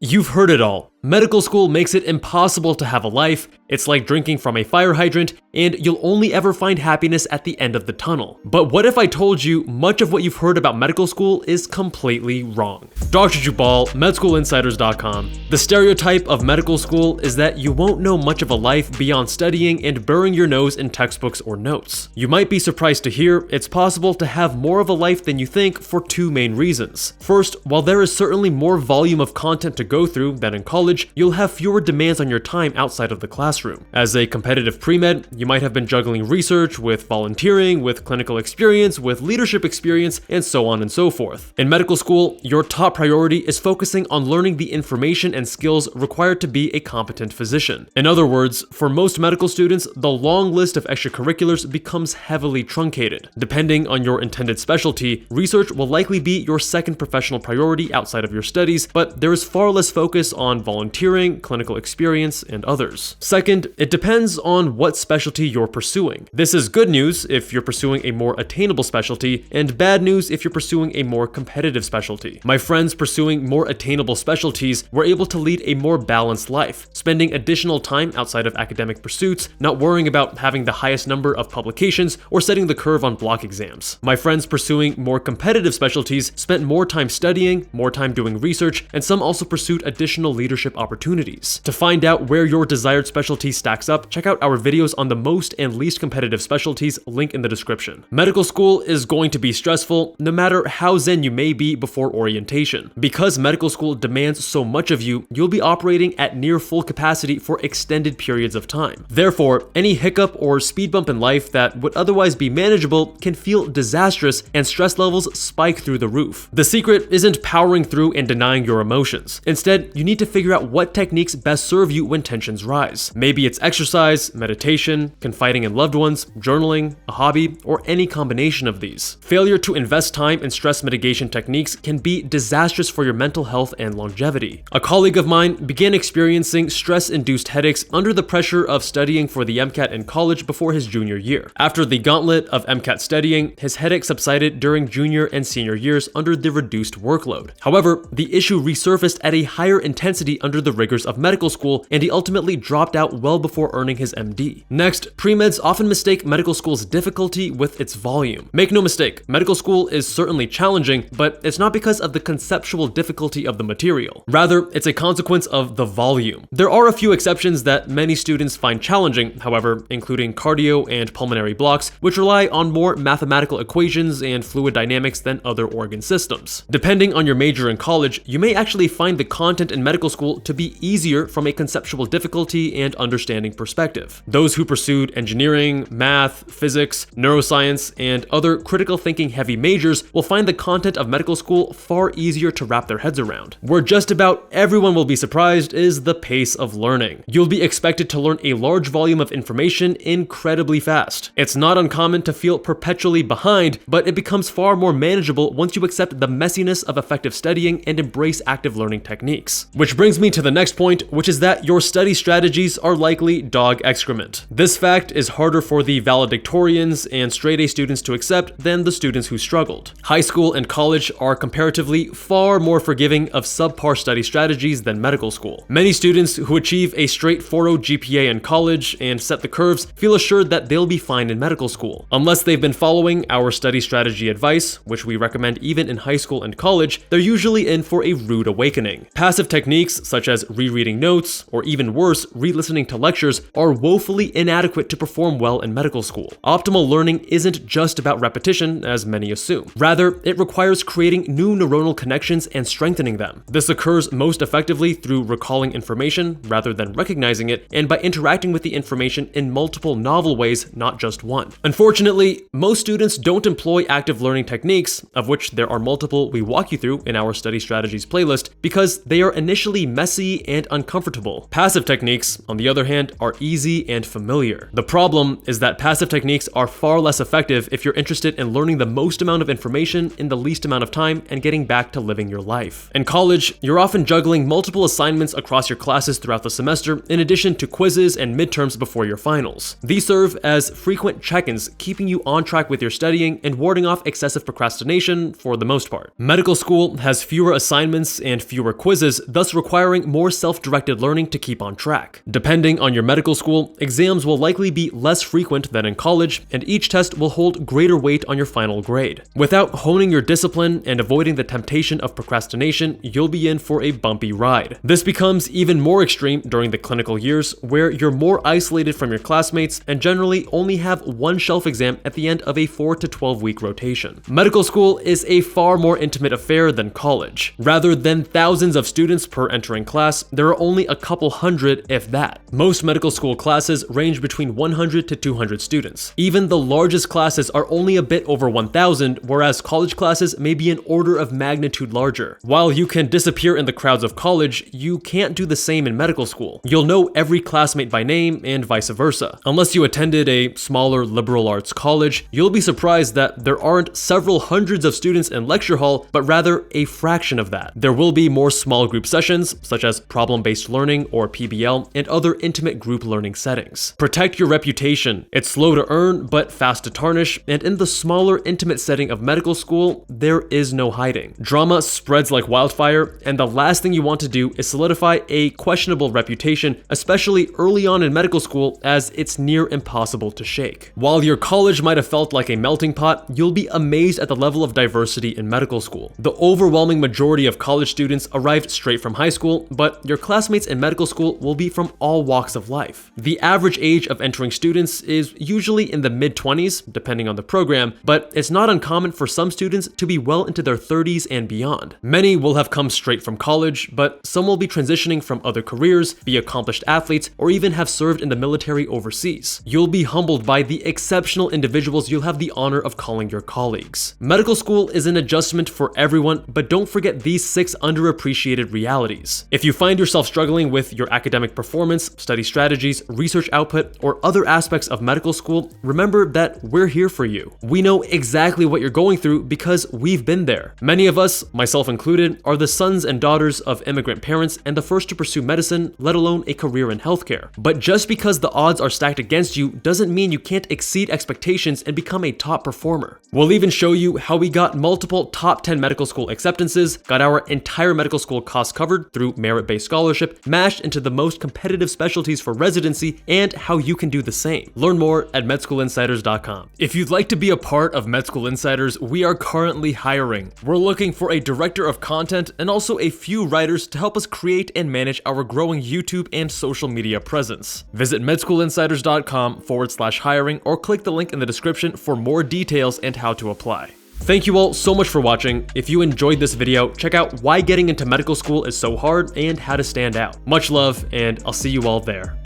You've heard it all. Medical school makes it impossible to have a life, it's like drinking from a fire hydrant, and you'll only ever find happiness at the end of the tunnel. But what if I told you much of what you've heard about medical school is completely wrong? Dr. Jubal, MedSchoolInsiders.com. The stereotype of medical school is that you won't know much of a life beyond studying and burying your nose in textbooks or notes. You might be surprised to hear it's possible to have more of a life than you think for two main reasons. First, while there is certainly more volume of content to go through than in college, you'll have fewer demands on your time outside of the classroom. As a competitive pre-med, you might have been juggling research with volunteering, with clinical experience, with leadership experience, and so on and so forth. In medical school, your top priority is focusing on learning the information and skills required to be a competent physician. In other words, for most medical students, the long list of extracurriculars becomes heavily truncated. Depending on your intended specialty, research will likely be your second professional priority outside of your studies, but there is far less focus on volunteering, clinical experience, and others. Second, it depends on what specialty you're pursuing. This is good news if you're pursuing a more attainable specialty, and bad news if you're pursuing a more competitive specialty. My friends pursuing more attainable specialties were able to lead a more balanced life, spending additional time outside of academic pursuits, not worrying about having the highest number of publications or setting the curve on block exams. My friends pursuing more competitive specialties spent more time studying, more time doing research, and some also pursued additional leadership opportunities. To find out where your desired specialty stacks up, check out our videos on the most and least competitive specialties, link in the description. Medical school is going to be stressful, no matter how zen you may be before orientation. Because medical school demands so much of you, you'll be operating at near full capacity for extended periods of time. Therefore, any hiccup or speed bump in life that would otherwise be manageable can feel disastrous, and stress levels spike through the roof. The secret isn't powering through and denying your emotions. Instead, you need to figure out what techniques best serve you when tensions rise. Maybe it's exercise, meditation, confiding in loved ones, journaling, a hobby, or any combination of these. Failure to invest time in stress mitigation techniques can be disastrous for your mental health and longevity. A colleague of mine began experiencing stress-induced headaches under the pressure of studying for the MCAT in college before his junior year. After the gauntlet of MCAT studying, his headache subsided during junior and senior years under the reduced workload. However, the issue resurfaced at a higher intensity under the rigors of medical school, and he ultimately dropped out well before earning his MD. Next, pre-meds often mistake medical school's difficulty with its volume. Make no mistake, medical school is certainly challenging, but it's not because of the conceptual difficulty of the material. Rather, it's a consequence of the volume. There are a few exceptions that many students find challenging, however, including cardio and pulmonary blocks, which rely on more mathematical equations and fluid dynamics than other organ systems. Depending on your major in college, you may actually find the content in medical school to be easier from a conceptual difficulty and understanding perspective. Those who pursued engineering, math, physics, neuroscience, and other critical thinking heavy majors will find the content of medical school far easier to wrap their heads around. Where just about everyone will be surprised is the pace of learning. You'll be expected to learn a large volume of information incredibly fast. It's not uncommon to feel perpetually behind, but it becomes far more manageable once you accept the messiness of effective studying and embrace active learning techniques. Which brings me to the next point, which is that your study strategies are likely dog excrement. This fact is harder for the valedictorians and straight A students to accept than the students who struggled. High school and college are comparatively far more forgiving of subpar study strategies than medical school. Many students who achieve a straight 4.0 GPA in college and set the curves feel assured that they'll be fine in medical school. Unless they've been following our study strategy advice, which we recommend even in high school and college, they're usually in for a rude awakening. Passive techniques such as rereading notes, or even worse, re-listening to lectures, are woefully inadequate to perform well in medical school. Optimal learning isn't just about repetition, as many assume. Rather, it requires creating new neuronal connections and strengthening them. This occurs most effectively through recalling information rather than recognizing it, and by interacting with the information in multiple novel ways, not just one. Unfortunately, most students don't employ active learning techniques, of which there are multiple we walk you through in our study strategies playlist, because they are initially messy and uncomfortable. Passive techniques, on the other hand, are easy and familiar. The problem is that passive techniques are far less effective if you're interested in learning the most amount of information in the least amount of time and getting back to living your life. In college, you're often juggling multiple assignments across your classes throughout the semester, in addition to quizzes and midterms before your finals. These serve as frequent check-ins, keeping you on track with your studying and warding off excessive procrastination for the most part. Medical school has fewer assignments and fewer quizzes, thus requiring requiring more self-directed learning to keep on track. Depending on your medical school, exams will likely be less frequent than in college, and each test will hold greater weight on your final grade. Without honing your discipline and avoiding the temptation of procrastination, you'll be in for a bumpy ride. This becomes even more extreme during the clinical years, where you're more isolated from your classmates and generally only have one shelf exam at the end of a 4 to 12 week rotation. Medical school is a far more intimate affair than college. Rather than thousands of students per entering class, there are only a couple hundred, if that. Most medical school classes range between 100 to 200 students. Even the largest classes are only a bit over 1,000, whereas college classes may be an order of magnitude larger. While you can disappear in the crowds of college, you can't do the same in medical school. You'll know every classmate by name and vice versa. Unless you attended a smaller liberal arts college, you'll be surprised that there aren't several hundreds of students in lecture hall, but rather a fraction of that. There will be more small group sessions, such as problem-based learning or PBL, and other intimate group learning settings. Protect your reputation. It's slow to earn, but fast to tarnish, and in the smaller, intimate setting of medical school, there is no hiding. Drama spreads like wildfire, and the last thing you want to do is solidify a questionable reputation, especially early on in medical school, as it's near impossible to shake. While your college might have felt like a melting pot, you'll be amazed at the level of diversity in medical school. The overwhelming majority of college students arrived straight from high school, but your classmates in medical school will be from all walks of life. The average age of entering students is usually in the mid-20s, depending on the program, but it's not uncommon for some students to be well into their 30s and beyond. Many will have come straight from college, but some will be transitioning from other careers, be accomplished athletes, or even have served in the military overseas. You'll be humbled by the exceptional individuals you'll have the honor of calling your colleagues. Medical school is an adjustment for everyone, but don't forget these 6 underappreciated realities. If you find yourself struggling with your academic performance, study strategies, research output, or other aspects of medical school, remember that we're here for you. We know exactly what you're going through because we've been there. Many of us, myself included, are the sons and daughters of immigrant parents and the first to pursue medicine, let alone a career in healthcare. But just because the odds are stacked against you doesn't mean you can't exceed expectations and become a top performer. We'll even show you how we got multiple top 10 medical school acceptances, got our entire medical school costs covered through merit-based scholarship, mashed into the most competitive specialties for residency, and how you can do the same. Learn more at medschoolinsiders.com. If you'd like to be a part of Med School Insiders, we are currently hiring. We're looking for a director of content and also a few writers to help us create and manage our growing YouTube and social media presence. Visit medschoolinsiders.com/hiring or click the link in the description for more details and how to apply. Thank you all so much for watching. If you enjoyed this video, check out why getting into medical school is so hard and how to stand out. Much love, and I'll see you all there.